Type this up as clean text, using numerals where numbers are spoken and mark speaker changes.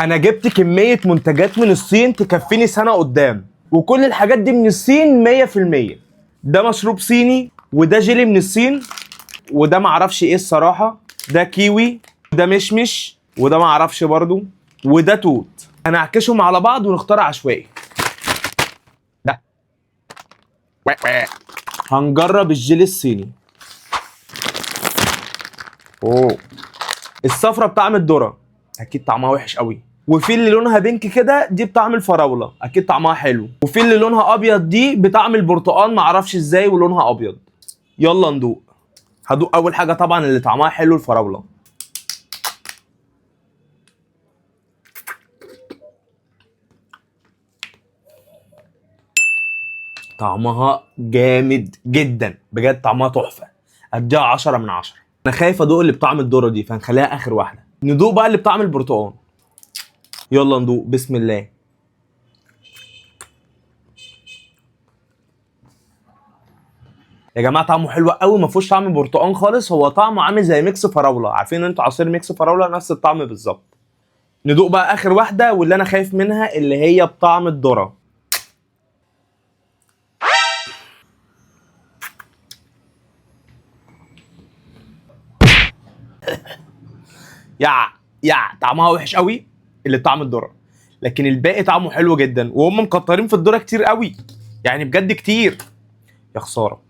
Speaker 1: انا جبت كمية منتجات من الصين تكفيني سنة قدام، وكل الحاجات دي من الصين 100%. ده مشروب صيني، وده جيلي من الصين، وده معرفش ايه الصراحة، ده كيوي، وده مشمش، وده معرفش برضو، وده توت. هنعكشهم على بعض ونختار عشوائي. ده هنجرب الجيلي الصيني. اوه، الصفرة بطعم الذرة، اكيد طعمها وحش قوي. وفي اللي لونها بينك كده، دي بطعم الفراولة، اكيد طعمها حلو. وفي اللي لونها ابيض، دي بطعم البرتقال، معرفش ازاي ولونها ابيض. يلا ندوق. هدوق اول حاجة طبعا اللي طعمها حلو، الفراولة. طعمها جامد جدا بجد، طعمها تحفة، اديها 10 من 10. انا خايف ادوق اللي بطعم الذرة دي، فهنخليها اخر واحدة. ندوق بقى اللي بطعم البرتقال. يلا ندوق، بسم الله. يا جماعه طعمه حلو قوي، ما فيهوش طعم برتقال خالص، هو طعمه عامل زي ميكس فراوله. عارفين انتوا عصير ميكس فراوله؟ نفس الطعم بالظبط. ندوق بقى اخر واحده واللي انا خايف منها، اللي هي بطعم الذره. يا يا طعمها وحش قوي اللي بطعم الذره، لكن الباقي طعمه حلو جدا، وهم مكترين في الذره كتير قوي، يعني بجد كتير. يا خساره.